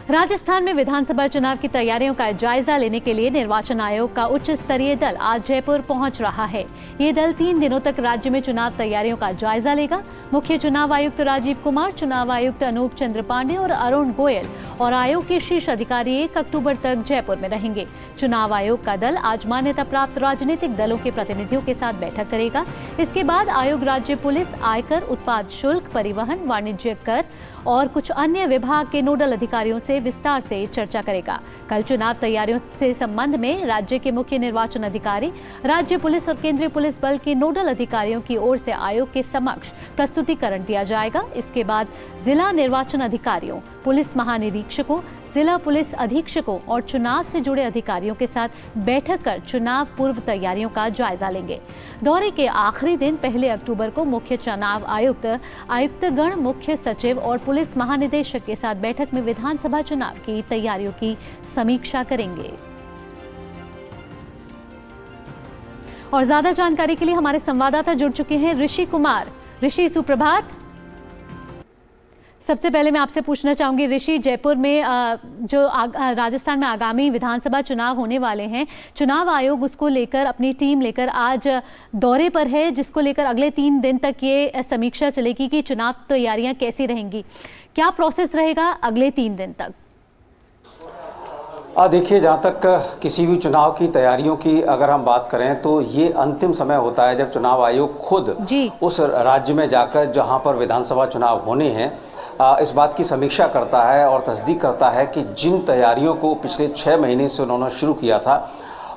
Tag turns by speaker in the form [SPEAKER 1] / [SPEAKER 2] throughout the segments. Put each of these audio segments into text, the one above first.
[SPEAKER 1] राजस्थान में विधानसभा चुनाव की तैयारियों का जायजा लेने के लिए निर्वाचन आयोग का उच्च स्तरीय दल आज जयपुर पहुंच रहा है। ये दल 3 दिनों तक राज्य में चुनाव तैयारियों का जायजा लेगा। मुख्य चुनाव आयुक्त राजीव कुमार, चुनाव आयुक्त अनूप चंद्र पांडे और अरुण गोयल और आयोग के शीर्ष अधिकारी 1 अक्टूबर तक जयपुर में रहेंगे। चुनाव आयोग का दल आज मान्यता प्राप्त राजनीतिक दलों के प्रतिनिधियों के साथ बैठक करेगा। इसके बाद आयोग राज्य पुलिस, आयकर, उत्पाद शुल्क, परिवहन, वाणिज्य कर और कुछ अन्य विभाग के नोडल अधिकारियों से विस्तार से चर्चा करेगा। कल चुनाव तैयारियों से संबंध में राज्य के मुख्य निर्वाचन अधिकारी, राज्य पुलिस और केंद्रीय पुलिस बल के नोडल अधिकारियों की ओर से आयोग के समक्ष प्रस्तुतिकरण दिया जाएगा। इसके बाद जिला निर्वाचन अधिकारियों, पुलिस महानिरीक्षकों, जिला पुलिस अधीक्षकों और चुनाव से जुड़े अधिकारियों के साथ बैठक कर चुनाव पूर्व तैयारियों का जायजा लेंगे। दौरे के आखिरी दिन 1 अक्टूबर को मुख्य चुनाव आयुक्त, आयुक्तगण, मुख्य सचिव और पुलिस महानिदेशक के साथ बैठक में विधानसभा चुनाव की तैयारियों की समीक्षा करेंगे। और ज्यादा जानकारी के लिए हमारे संवाददाता जुड़ चुके हैं ऋषि कुमार। ऋषि, सुप्रभात। सबसे पहले मैं आपसे पूछना चाहूंगी ऋषि, जयपुर में राजस्थान में आगामी विधानसभा चुनाव होने वाले हैं, चुनाव आयोग उसको लेकर अपनी टीम लेकर आज दौरे पर है, जिसको लेकर अगले 3 दिन तक ये समीक्षा चलेगी कि चुनाव तैयारियां कैसी रहेंगी। क्या प्रोसेस रहेगा अगले 3 दिन तक?
[SPEAKER 2] देखिए, जहाँ तक किसी भी चुनाव की तैयारियों की अगर हम बात करें तो ये अंतिम समय होता है जब चुनाव आयोग खुद उस राज्य में जाकर जहाँ पर विधानसभा चुनाव होने हैं इस बात की समीक्षा करता है और तस्दीक करता है कि जिन तैयारियों को पिछले 6 महीने से उन्होंने शुरू किया था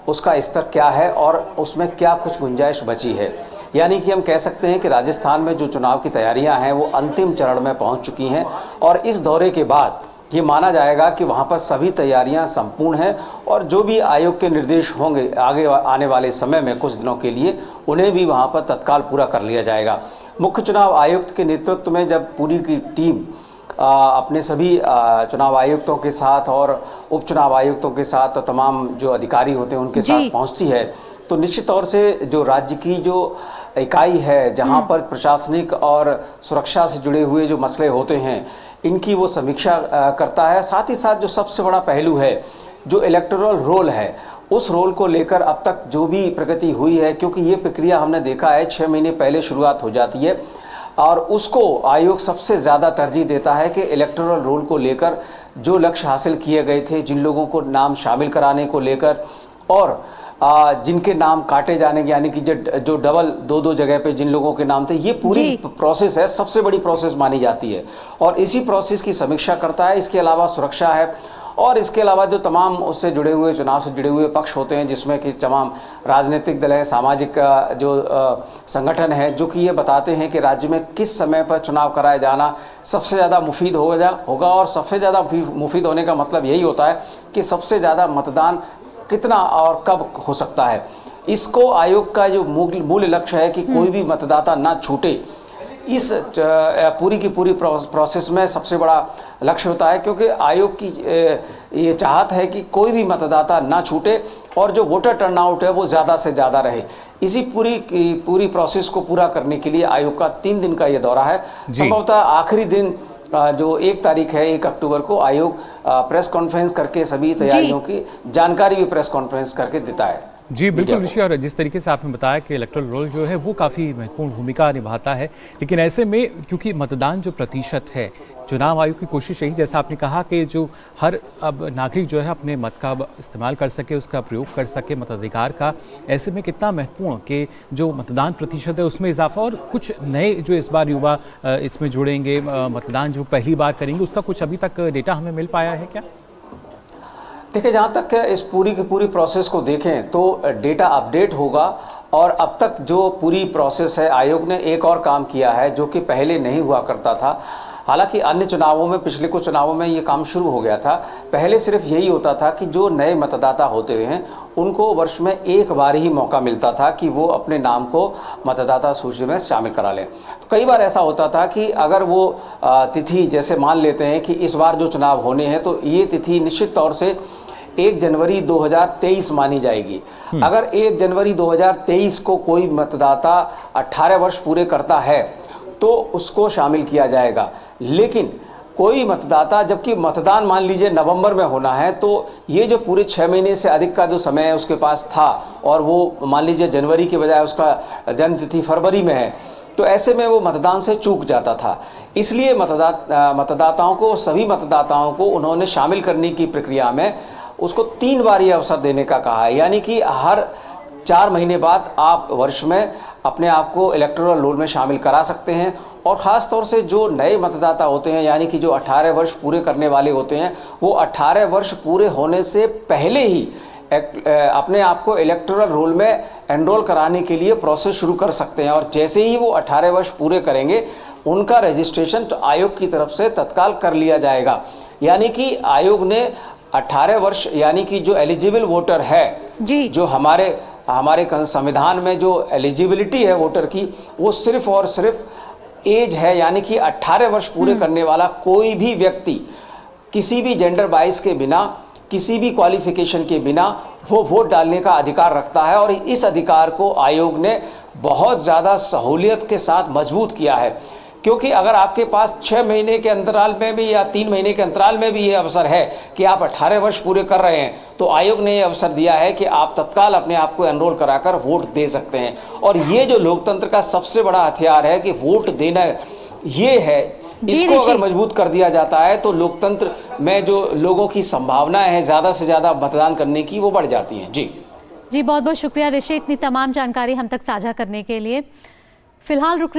[SPEAKER 2] उसका स्तर क्या है और उसमें क्या कुछ गुंजाइश बची है। यानी कि हम कह सकते हैं कि राजस्थान में जो चुनाव की तैयारियां हैं वो अंतिम चरण में पहुंच चुकी हैं और इस दौरे के बाद ये माना जाएगा कि वहाँ पर सभी तैयारियां संपूर्ण हैं और जो भी आयोग के निर्देश होंगे आगे आने वाले समय में कुछ दिनों के लिए उन्हें भी वहाँ पर तत्काल पूरा कर लिया जाएगा। मुख्य चुनाव आयुक्त के नेतृत्व में जब पूरी की टीम अपने सभी चुनाव आयुक्तों के साथ और उप चुनाव आयुक्तों के साथ तमाम जो अधिकारी होते हैं उनके साथ पहुँचती है तो निश्चित तौर से जो राज्य की जो इकाई है जहाँ पर प्रशासनिक और सुरक्षा से जुड़े हुए जो मसले होते हैं इनकी वो समीक्षा करता है। साथ ही साथ जो सबसे बड़ा पहलू है जो इलेक्टोरल रोल है उस रोल को लेकर अब तक जो भी प्रगति हुई है, क्योंकि ये प्रक्रिया हमने देखा है 6 महीने पहले शुरुआत हो जाती है और उसको आयोग सबसे ज़्यादा तरजीह देता है कि इलेक्टोरल रोल को लेकर जो लक्ष्य हासिल किए गए थे, जिन लोगों को नाम शामिल कराने को लेकर और जिनके नाम काटे जाने के यानी कि जो डबल 2-2 जगह पे जिन लोगों के नाम थे, ये पूरी प्रोसेस है, सबसे बड़ी प्रोसेस मानी जाती है और इसी प्रोसेस की समीक्षा करता है। इसके अलावा सुरक्षा है और इसके अलावा जो तमाम उससे जुड़े हुए चुनाव से जुड़े हुए पक्ष होते हैं जिसमें कि तमाम राजनीतिक दल हैं, सामाजिक जो संगठन है जो कि ये बताते हैं कि राज्य में किस समय पर चुनाव कराया जाना सबसे ज़्यादा मुफीद होगा और सबसे ज़्यादा मुफीद होने का मतलब यही होता है कि सबसे ज़्यादा मतदान कितना और कब हो सकता है। इसको आयोग का जो मूल लक्ष्य है कि कोई भी मतदाता ना छूटे, इस पूरी की पूरी प्रोसेस में सबसे बड़ा लक्ष्य होता है, क्योंकि आयोग की ये चाहत है कि कोई भी मतदाता ना छूटे और जो वोटर टर्नआउट है वो ज़्यादा से ज़्यादा रहे। इसी पूरी प्रोसेस को पूरा करने के लिए आयोग का 3 दिन का ये दौरा है। संभवतः आखिरी दिन जो 1 तारीख है 1 अक्टूबर को आयोग प्रेस कॉन्फ्रेंस करके सभी तैयारियों की जानकारी भी प्रेस कॉन्फ्रेंस करके देता है।
[SPEAKER 3] जी बिल्कुल ऋषि, और जिस तरीके से आपने बताया कि इलेक्टोरल रोल जो है वो काफ़ी महत्वपूर्ण भूमिका निभाता है, लेकिन ऐसे में क्योंकि मतदान जो प्रतिशत है, चुनाव आयोग की कोशिश यही, जैसा आपने कहा कि जो हर अब नागरिक जो है अपने मत का इस्तेमाल कर सके, उसका प्रयोग कर सके मताधिकार का, ऐसे में कितना महत्वपूर्ण कि जो मतदान प्रतिशत है उसमें इजाफा और कुछ नए जो इस बार युवा इसमें जुड़ेंगे, मतदान जो पहली बार करेंगे, उसका कुछ अभी तक डेटा हमें मिल पाया है क्या?
[SPEAKER 2] देखिए, जहाँ तक इस पूरी की पूरी प्रोसेस को देखें तो डेटा अपडेट होगा और अब तक जो पूरी प्रोसेस है आयोग ने एक और काम किया है जो कि पहले नहीं हुआ करता था। हालांकि अन्य चुनावों में, पिछले कुछ चुनावों में ये काम शुरू हो गया था। पहले सिर्फ यही होता था कि जो नए मतदाता होते हैं उनको वर्ष में 1 बार ही मौका मिलता था कि वो अपने नाम को मतदाता सूची में शामिल करा लें। तो कई बार ऐसा होता था कि अगर वो तिथि, जैसे मान लेते हैं कि इस बार जो चुनाव होने हैं तो ये तिथि निश्चित तौर से 1 जनवरी 2023 मानी जाएगी। अगर 1 जनवरी 2023 को कोई मतदाता 18 वर्ष पूरे करता है तो उसको शामिल किया जाएगा। लेकिन कोई मतदाता, जबकि मतदान मान लीजिए नवंबर में होना है, तो ये जो पूरे 6 महीने से अधिक का जो समय उसके पास था और वो मान लीजिए जनवरी के बजाय उसका जन्मतिथि फरवरी में है, तो ऐसे में वो मतदान से चूक जाता था। इसलिए मतदाताओं को, सभी मतदाताओं को उन्होंने शामिल करने की प्रक्रिया में उसको 3 बार ये अवसर देने का कहा है, यानी कि हर 4 महीने बाद आप वर्ष में अपने आप को इलेक्टोरल रोल में शामिल करा सकते हैं। और ख़ास तौर से जो नए मतदाता होते हैं, यानी कि जो 18 वर्ष पूरे करने वाले होते हैं, वो 18 वर्ष पूरे होने से पहले ही अपने आप को इलेक्टोरल रोल में एनरोल कराने के लिए प्रोसेस शुरू कर सकते हैं। और जैसे ही वो 18 वर्ष पूरे करेंगे, उनका रजिस्ट्रेशन तो आयोग की तरफ से तत्काल कर लिया जाएगा। यानी कि आयोग ने 18 वर्ष, यानी कि जो एलिजिबल वोटर है जी, जो हमारे संविधान में जो एलिजिबिलिटी है वोटर की, वो सिर्फ और सिर्फ एज है, यानी कि 18 वर्ष पूरे करने वाला कोई भी व्यक्ति किसी भी जेंडर बाइस के बिना, किसी भी क्वालिफिकेशन के बिना वो वोट डालने का अधिकार रखता है। और इस अधिकार को आयोग ने बहुत ज़्यादा सहूलियत के साथ मजबूत किया है, क्योंकि अगर आपके पास 6 महीने के अंतराल में भी या 3 महीने के अंतराल में भी ये अवसर है कि आप 18 वर्ष पूरे कर रहे हैं, तो आयोग ने ये अवसर दिया है कि आप तत्काल अपने आप को एनरोल कराकर वोट दे सकते हैं। और ये जो लोकतंत्र का सबसे बड़ा हथियार है कि वोट देना, ये है, इसको अगर मजबूत कर दिया जाता है तो लोकतंत्र में जो लोगों की संभावनाएं हैं ज़्यादा से ज़्यादा मतदान करने की, वो बढ़ जाती हैं। जी
[SPEAKER 1] बहुत बहुत शुक्रिया ऋषि, इतनी तमाम जानकारी हम तक साझा करने के लिए। फिलहाल रुकने